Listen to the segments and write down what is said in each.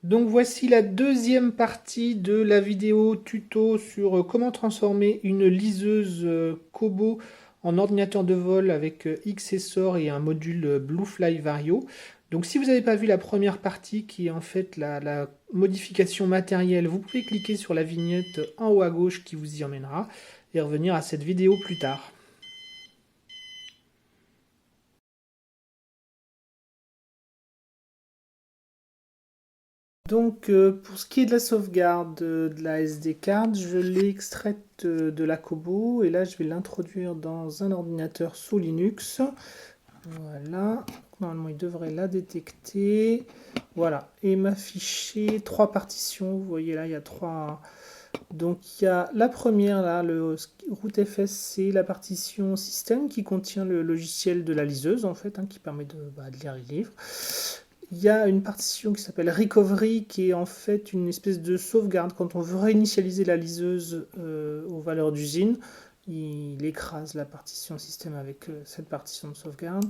Donc voici la deuxième partie de la vidéo tuto sur comment transformer une liseuse Kobo en ordinateur de vol avec Xessor et un module Bluefly Vario. Donc si vous n'avez pas vu la première partie qui est en fait la modification matérielle, vous pouvez cliquer sur la vignette en haut à gauche qui vous y emmènera et revenir à cette vidéo plus tard. Donc, pour ce qui est de la sauvegarde de la SD card, je l'ai extraite de la Kobo et là je vais l'introduire dans un ordinateur sous Linux. Voilà, normalement il devrait la détecter. Voilà, et m'afficher trois partitions. Vous voyez là, il y a trois. Donc il y a la première là, le rootfs, c'est la partition système qui contient le logiciel de la liseuse en fait, qui permet de lire les livres. Il y a une partition qui s'appelle Recovery, qui est en fait une espèce de sauvegarde. Quand on veut réinitialiser la liseuse aux valeurs d'usine, il écrase la partition système avec cette partition de sauvegarde.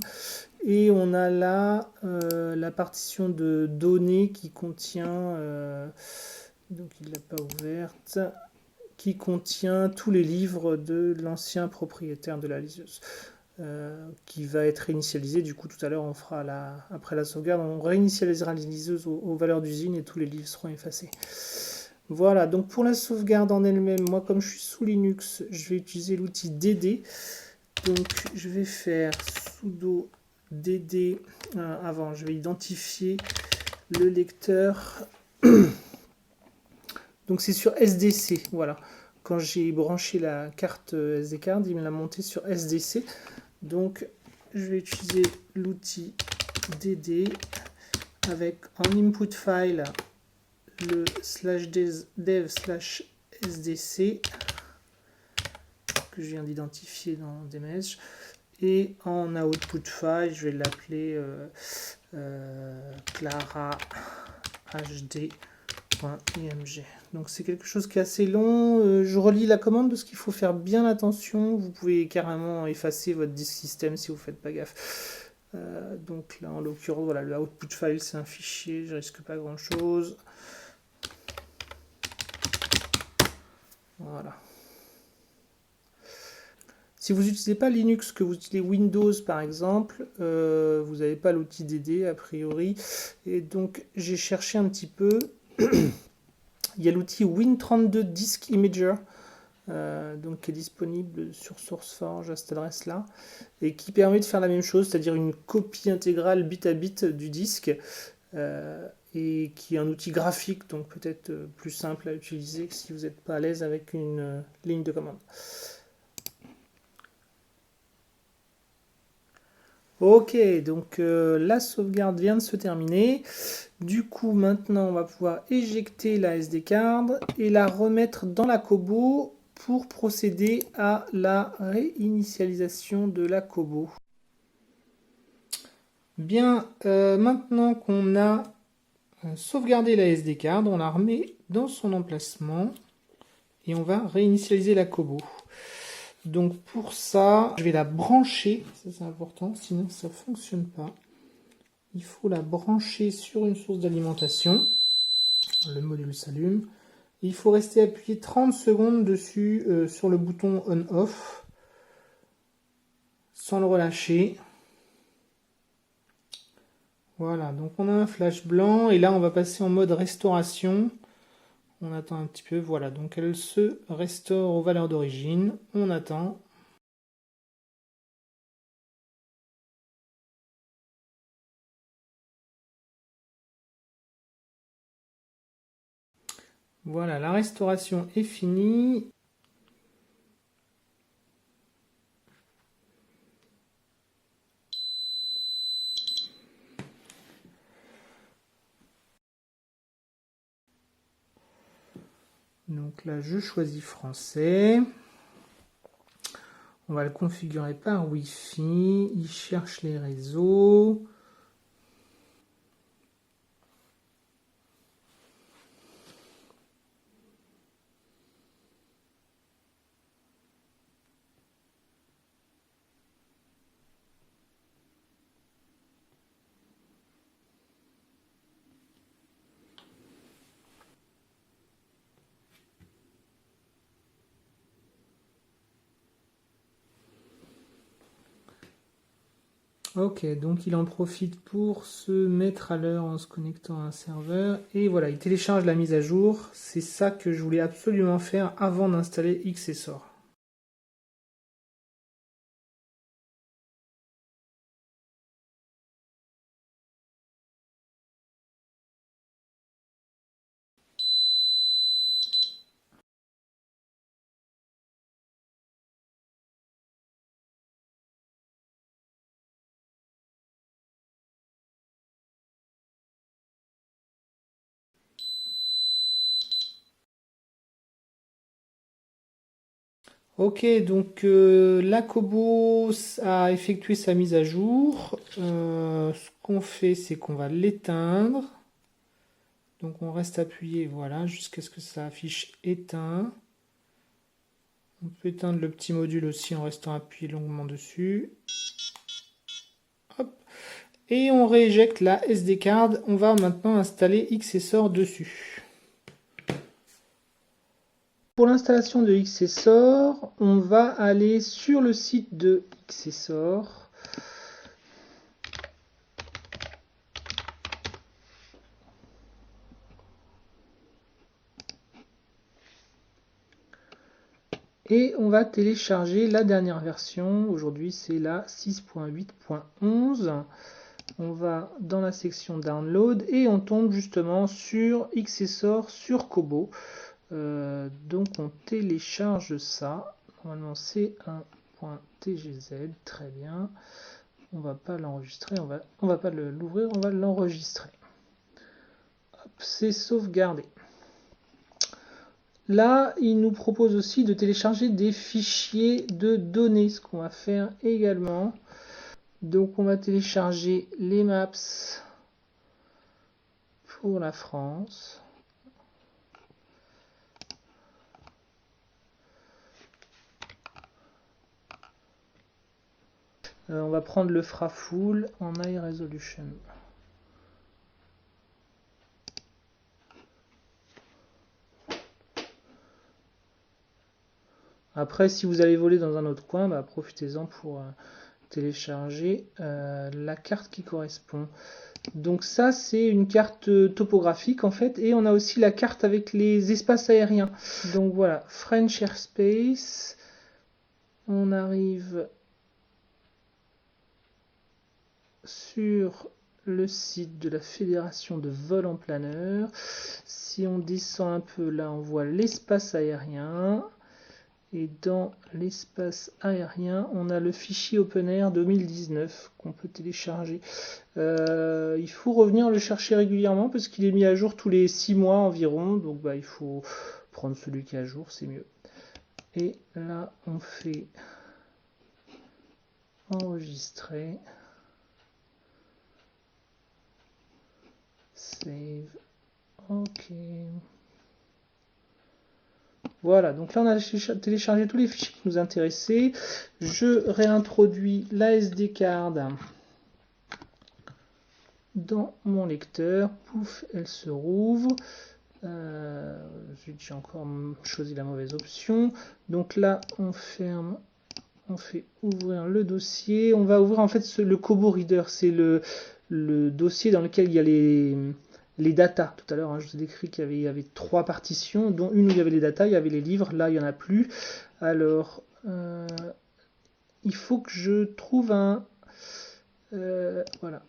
Et on a là la partition de données qui contient, donc il ne l'a pas ouverte, qui contient tous les livres de l'ancien propriétaire de la liseuse. Qui va être réinitialisé. Du coup, tout à l'heure, on fera après la sauvegarde, on réinitialisera les liseuses aux valeurs d'usine et tous les livres seront effacés. Voilà, donc pour la sauvegarde en elle-même, moi, comme je suis sous Linux, je vais utiliser l'outil dd. Donc, je vais faire sudo dd. Avant, je vais identifier le lecteur. Donc, c'est sur SDC. Voilà. Quand j'ai branché la carte SD card, il me l'a monté sur SDC. Donc, je vais utiliser l'outil dd avec en input file le /dev/sdc que je viens d'identifier dans Dmesg. Et en output file, je vais l'appeler clara.hd.img. Donc c'est quelque chose qui est assez long. Je relis la commande parce qu'il faut faire bien attention. Vous pouvez carrément effacer votre disk système si vous ne faites pas gaffe. Donc là, en l'occurrence, voilà, le output file, c'est un fichier. Je risque pas grand-chose. Voilà. Si vous n'utilisez pas Linux, que vous utilisez Windows par exemple, vous n'avez pas l'outil dd a priori. Et donc j'ai cherché un petit peu. Il y a l'outil Win32 Disk Imager, donc qui est disponible sur SourceForge à cette adresse-là, et qui permet de faire la même chose, c'est-à-dire une copie intégrale bit à bit du disque, et qui est un outil graphique, donc peut-être plus simple à utiliser que si vous n'êtes pas à l'aise avec une ligne de commande. Ok, donc la sauvegarde vient de se terminer. Du coup, maintenant, on va pouvoir éjecter la SD card et la remettre dans la Kobo pour procéder à la réinitialisation de la Kobo. Bien, maintenant qu'on a sauvegardé la SD card, on la remet dans son emplacement et on va réinitialiser la Kobo. Donc pour ça, je vais la brancher, ça c'est important, sinon ça ne fonctionne pas. Il faut la brancher sur une source d'alimentation. Le module s'allume. Il faut rester appuyé 30 secondes dessus sur le bouton on-off sans le relâcher. Voilà, donc on a un flash blanc et là on va passer en mode restauration. On attend un petit peu, voilà, donc elle se restaure aux valeurs d'origine. On attend. Voilà, la restauration est finie. Donc là, je choisis français. On va le configurer par Wi-Fi. Il cherche les réseaux. Ok, donc il en profite pour se mettre à l'heure en se connectant à un serveur. Et voilà, il télécharge la mise à jour. C'est ça que je voulais absolument faire avant d'installer XSOR. Ok, donc la Kobo a effectué sa mise à jour. Ce qu'on fait, c'est qu'on va l'éteindre. Donc on reste appuyé, voilà, jusqu'à ce que ça affiche éteint. On peut éteindre le petit module aussi en restant appuyé longuement dessus. Hop. Et on rééjecte la SD card. On va maintenant installer XSOR dessus. Pour l'installation de XSOR, on va aller sur le site de XSOR. Et on va télécharger la dernière version. Aujourd'hui, c'est la 6.8.11. On va dans la section Download et on tombe justement sur XSOR sur Kobo. Donc on télécharge ça. Normalement, c'est un .tgz. Très bien. On va pas l'enregistrer. On va pas l'ouvrir. On va l'enregistrer. C'est sauvegardé. Là, il nous propose aussi de télécharger des fichiers de données, ce qu'on va faire également. Donc on va télécharger les maps pour la France. On va prendre le Frafull en High Resolution. Après, si vous allez voler dans un autre coin, bah, profitez-en pour télécharger la carte qui correspond. Donc ça, c'est une carte topographique en fait, et on a aussi la carte avec les espaces aériens. Donc voilà, French Airspace. On arrive sur le site de la Fédération de vol en planeur. Si on descend un peu là, on voit l'espace aérien. Et dans l'espace aérien, on a le fichier OpenAir 2019 qu'on peut télécharger. Il faut revenir le chercher régulièrement parce qu'il est mis à jour tous les 6 mois environ. Donc bah, il faut prendre celui qui est à jour, c'est mieux. Et là, on fait enregistrer. Save. Ok. Voilà, donc là on a téléchargé tous les fichiers qui nous intéressaient. Je réintroduis la SD card dans mon lecteur. Pouf, elle se rouvre. J'ai encore choisi la mauvaise option. Donc là, on ferme, on fait ouvrir le dossier. On va ouvrir en fait le Kobo Reader. C'est le dossier dans lequel il y a les datas. Tout à l'heure, hein, je vous ai décrit qu'il y avait 3 partitions, dont une où il y avait les datas, il y avait les livres. Là, il n'y en a plus. Alors, il faut que je trouve voilà,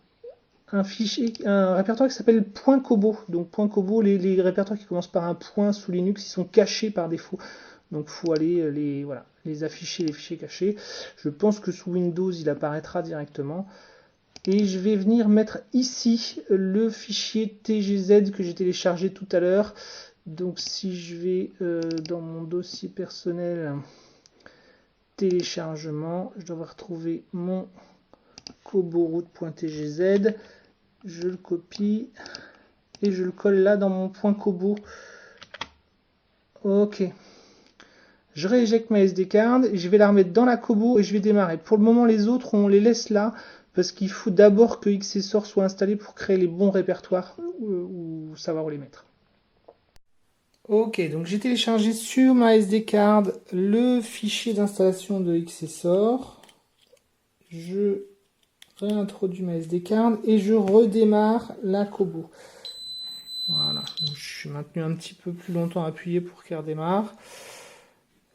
un fichier, un répertoire qui s'appelle .kobo. Donc .kobo, les répertoires qui commencent par un point sous Linux, ils sont cachés par défaut. Donc il faut aller les afficher, les fichiers cachés. Je pense que sous Windows, il apparaîtra directement. Et je vais venir mettre ici le fichier TGZ que j'ai téléchargé tout à l'heure. Donc si je vais dans mon dossier personnel téléchargement, je dois retrouver mon koboroot.tgz. Je le copie et je le colle là dans mon point Kobo. Ok. Je rééjecte ma SD card et je vais la remettre dans la Kobo et je vais démarrer. Pour le moment, les autres, on les laisse là parce qu'il faut d'abord que XSOR soit installé pour créer les bons répertoires ou savoir où les mettre. Ok, donc j'ai téléchargé sur ma SD card le fichier d'installation de XSOR. Je réintroduis ma SD card et je redémarre la Kobo. Voilà, donc je suis maintenu un petit peu plus longtemps appuyé pour qu'elle redémarre.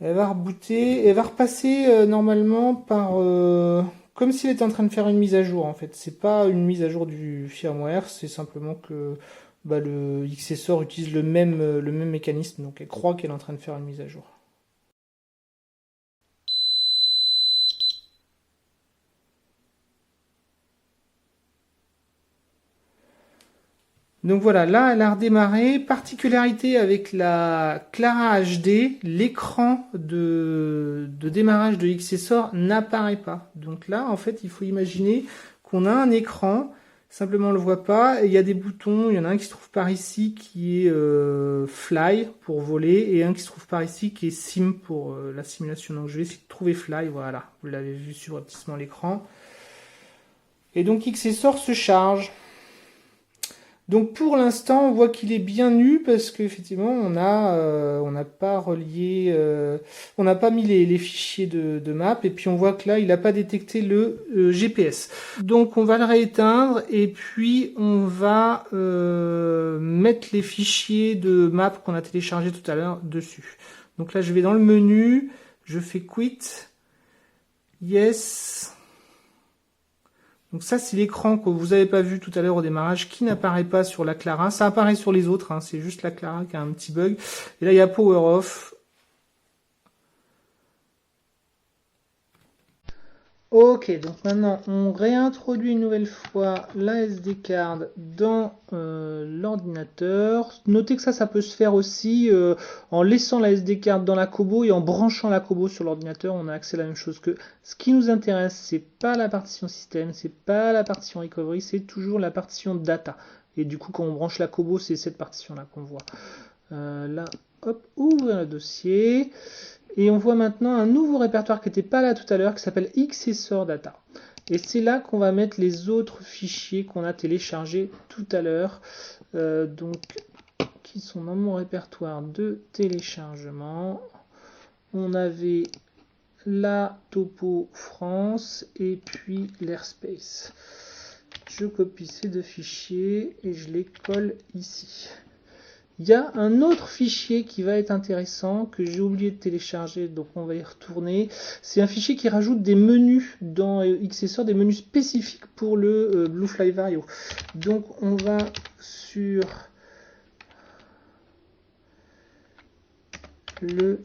Elle va rebooter, elle va repasser normalement par... comme si elle était en train de faire une mise à jour en fait. C'est pas une mise à jour du firmware, c'est simplement que le XSOR utilise le même mécanisme, donc elle croit qu'elle est en train de faire une mise à jour. Donc voilà, là elle a redémarré. Particularité avec la Clara HD, l'écran de démarrage de XSOR n'apparaît pas. Donc là en fait il faut imaginer qu'on a un écran, simplement on le voit pas, et il y a des boutons, il y en a un qui se trouve par ici qui est Fly pour voler, et un qui se trouve par ici qui est Sim pour la simulation. Donc je vais essayer de trouver Fly, voilà, vous l'avez vu subrepticement à l'écran. Et donc XSOR se charge. Donc pour l'instant, on voit qu'il est bien nu parce qu'effectivement, on n'a pas relié, on n'a pas mis les fichiers de map et puis on voit que là, il n'a pas détecté le GPS. Donc on va le rééteindre et puis on va mettre les fichiers de map qu'on a téléchargés tout à l'heure dessus. Donc là, je vais dans le menu, je fais quit, yes. Donc ça, c'est l'écran que vous n'avez pas vu tout à l'heure au démarrage, qui n'apparaît pas sur la Clara. Ça apparaît sur les autres, hein, c'est juste la Clara qui a un petit bug. Et là, il y a Power Off. Ok, donc maintenant, on réintroduit une nouvelle fois la SD card dans l'ordinateur. Notez que ça peut se faire aussi en laissant la SD card dans la Kobo et en branchant la Kobo sur l'ordinateur. On a accès à la même chose que ce qui nous intéresse, c'est pas la partition système, c'est pas la partition recovery, c'est toujours la partition data. Et du coup, quand on branche la Kobo, c'est cette partition-là qu'on voit. Là, hop, ouvrir le dossier. Et on voit maintenant un nouveau répertoire qui n'était pas là tout à l'heure, qui s'appelle XSOR Data. Et c'est là qu'on va mettre les autres fichiers qu'on a téléchargés tout à l'heure, qui sont dans mon répertoire de téléchargement. On avait la topo France et puis l'airspace. Je copie ces deux fichiers et je les colle ici. Il y a un autre fichier qui va être intéressant, que j'ai oublié de télécharger, donc on va y retourner. C'est un fichier qui rajoute des menus dans XSOR, des menus spécifiques pour le Bluefly Vario. Donc on va sur le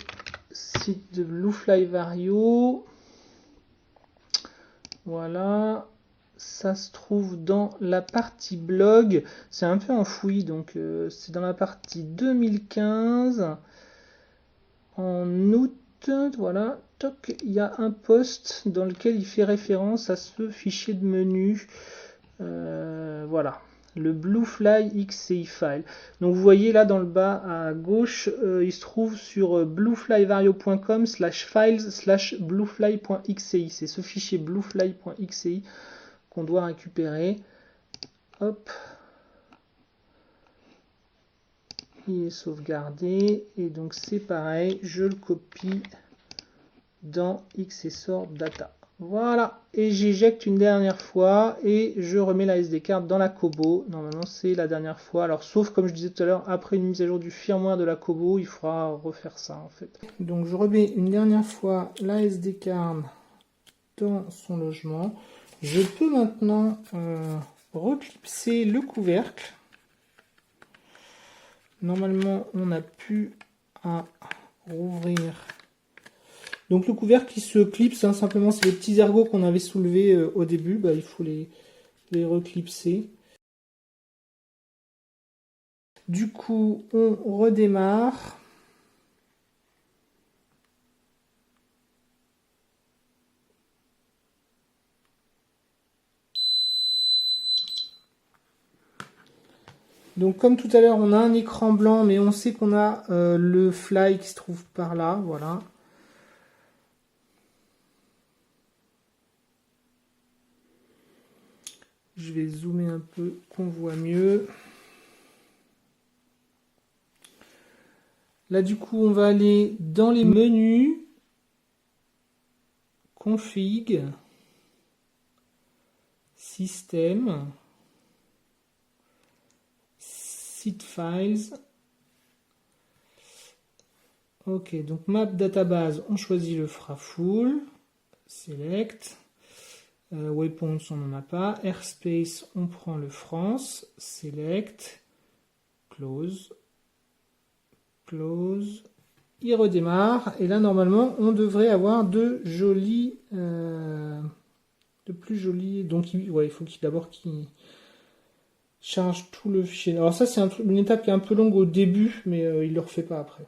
site de Bluefly Vario. Voilà. Ça se trouve dans la partie blog, c'est un peu enfoui, donc c'est dans la partie 2015, en août, voilà, toc, il y a un post dans lequel il fait référence à ce fichier de menu, voilà, le Bluefly XCI file. Donc vous voyez là dans le bas à gauche, il se trouve sur blueflyvario.com/files/bluefly.xci, c'est ce fichier bluefly.xci qu'on doit récupérer. Hop. Il est sauvegardé. Et donc c'est pareil, je le copie dans XSOR Data. Voilà. Et j'éjecte une dernière fois et je remets la SD card dans la Kobo. Normalement c'est la dernière fois. Alors sauf comme je disais tout à l'heure, après une mise à jour du firmware de la Kobo, il faudra refaire ça en fait. Donc je remets une dernière fois la SD card dans son logement. Je peux maintenant reclipser le couvercle. Normalement, on n'a plus à rouvrir. Donc le couvercle qui se clipse, hein, simplement, c'est les petits ergots qu'on avait soulevés au début. Il faut les reclipser. Du coup, on redémarre. Donc comme tout à l'heure, on a un écran blanc, mais on sait qu'on a le fly qui se trouve par là, voilà. Je vais zoomer un peu, qu'on voit mieux. Là, du coup, on va aller dans les menus, config, Système, Seed Files. Ok, donc Map Database, on choisit le Fraful. Select. Weapons, on n'en a pas. Airspace, on prend le France. Select. Close. Close. Il redémarre. Et là, normalement, on devrait avoir de plus jolis. Donc, il faut d'abord qu'il charge tout le fichier. Alors ça, c'est une étape qui est un peu longue au début, mais il ne le refait pas après.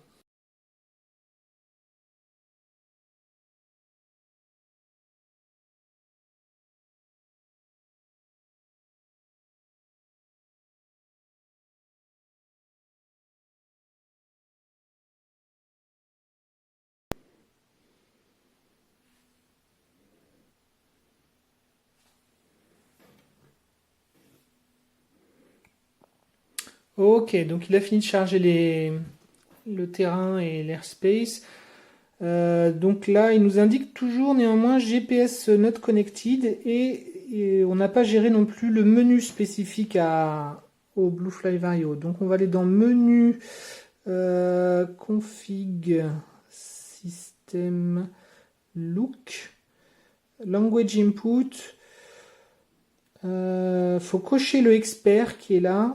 Ok, donc il a fini de charger le terrain et l'airspace. Donc là, il nous indique toujours néanmoins GPS not connected et on n'a pas géré non plus le menu spécifique au Bluefly Vario. Donc on va aller dans menu, config, system, look, language input. Faut cocher le expert qui est là.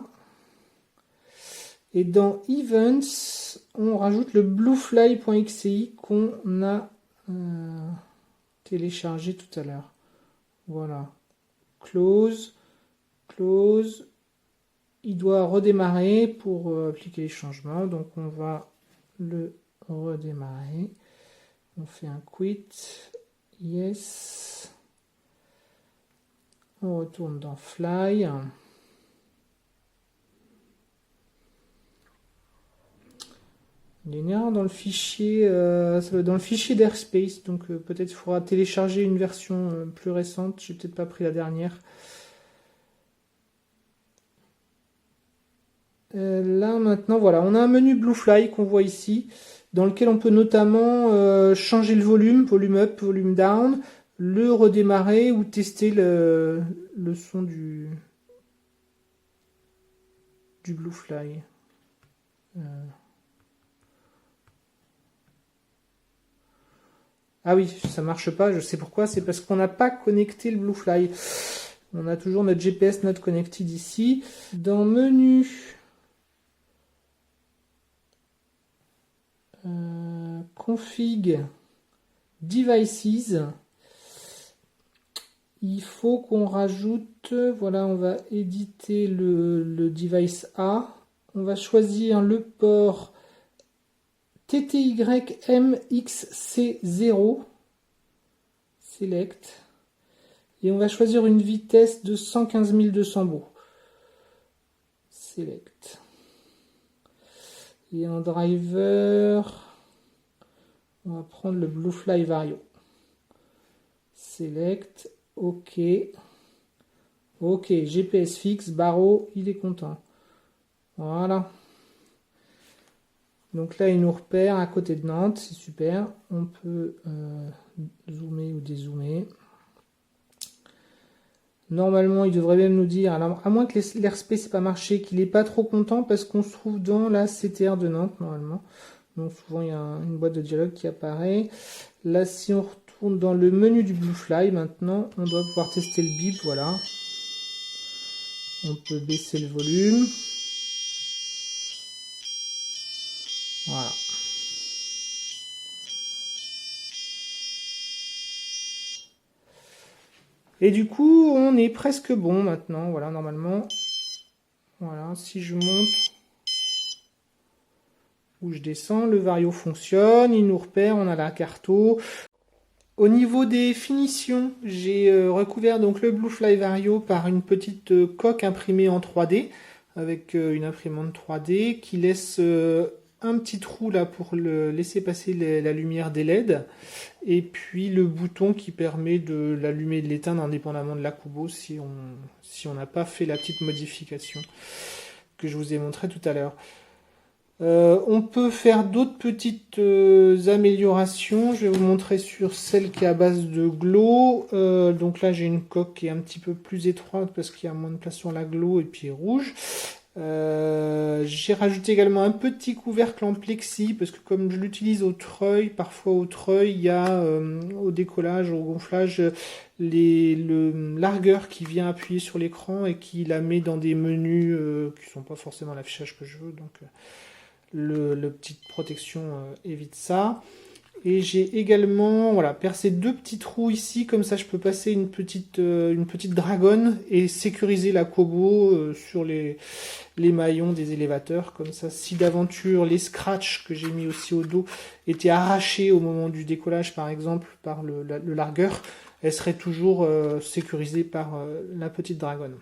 Et dans Events, on rajoute le bluefly.xi qu'on a téléchargé tout à l'heure. Voilà. Close. Close. Il doit redémarrer pour appliquer les changements. Donc on va le redémarrer. On fait un quit. Yes. On retourne dans Fly. Il y a une erreur dans le fichier, dans le fichier d'Airspace, donc peut-être il faudra télécharger une version plus récente. J'ai peut-être pas pris la dernière. Là maintenant, voilà, on a un menu Bluefly qu'on voit ici, dans lequel on peut notamment changer le volume up, volume down, le redémarrer ou tester le son du Bluefly. Ah oui, ça marche pas, je sais pourquoi, c'est parce qu'on n'a pas connecté le Bluefly. On a toujours notre GPS not connected ici. Dans menu, config, devices, il faut qu'on rajoute, voilà, on va éditer le device A. On va choisir le port TTYMXC0. Select. Et on va choisir une vitesse de 115 200 mots. Select. Et en driver, on va prendre le Bluefly Vario. Select. OK. OK. GPS fixe. Barreau. Il est content. Voilà. Donc là, il nous repère à côté de Nantes. C'est super. On peut zoomer ou dézoomer. Normalement, il devrait même nous dire, alors, à moins que l'airspace n'ait pas marché, qu'il n'est pas trop content parce qu'on se trouve dans la CTR de Nantes, normalement. Donc souvent, il y a une boîte de dialogue qui apparaît. Là, si on retourne dans le menu du Bluefly, maintenant, on doit pouvoir tester le bip, voilà. On peut baisser le volume. Voilà. Et du coup, on est presque bon maintenant. Voilà, normalement. Voilà, si je monte ou je descends, le Vario fonctionne, il nous repère, on a la carto. Au niveau des finitions, j'ai recouvert donc le Bluefly Vario par une petite coque imprimée en 3D avec une imprimante 3D qui laisse un petit trou là pour laisser passer la lumière des LED et puis le bouton qui permet de l'allumer et de l'éteindre indépendamment de l'Akubo si on n'a pas fait la petite modification que je vous ai montré tout à l'heure. On peut faire d'autres petites améliorations. Je vais vous montrer sur celle qui est à base de glow. Donc là, j'ai une coque qui est un petit peu plus étroite parce qu'il y a moins de place sur la glow et puis rouge. J'ai rajouté également un petit couvercle en plexi parce que comme je l'utilise au treuil, parfois au treuil, il y a au décollage, au gonflage, le largueur qui vient appuyer sur l'écran et qui la met dans des menus qui sont pas forcément l'affichage que je veux. Donc le petite protection évite ça. Et j'ai également voilà, percé deux petits trous ici, comme ça je peux passer une petite dragonne et sécuriser la Kobo sur les maillons des élévateurs. Comme ça, si d'aventure les scratchs que j'ai mis aussi au dos étaient arrachés au moment du décollage par exemple par le largueur, elle serait toujours sécurisée par la petite dragonne.